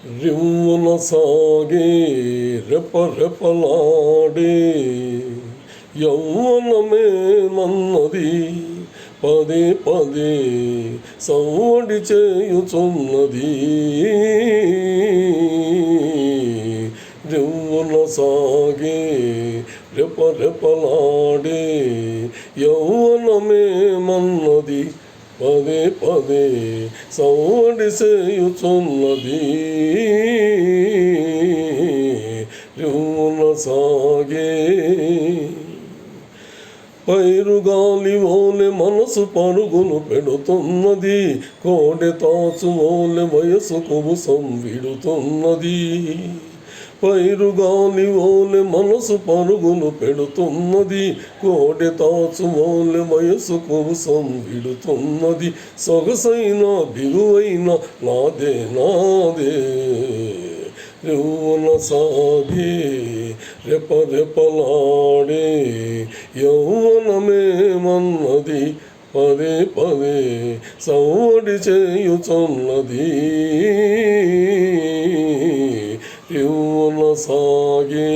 రివ్వున సాగే రెపరెపలాడే యౌవనమే నన్నది పదే పదే సవ్వడి చేయుచున్నది. రివ్వున సాగే రెపరెపలాడే యౌవనమే మన్నది పదే పదే సవ్వడి చేయుచున్నది. రివ్వున సాగే పైరుగాలి ఓలె మనసు పరుగులు పెడుతున్నది. కోడె తాచు ఓలె వయసు కుబుసం విడుతున్నది. పైరుగాలి ఓలె మనసు పరుగులు పెడుతున్నది. కోడె తాచు ఓలె వయసు కుబుసం విడుతున్నది. సొగసైన బిగువైన నాదే నాదే రివ్వున సాగే రెపరెపలాడే యౌవనమే మన్నది పదే పదే సవ్వడి చేయుచున్నది. రివ్వున సాగే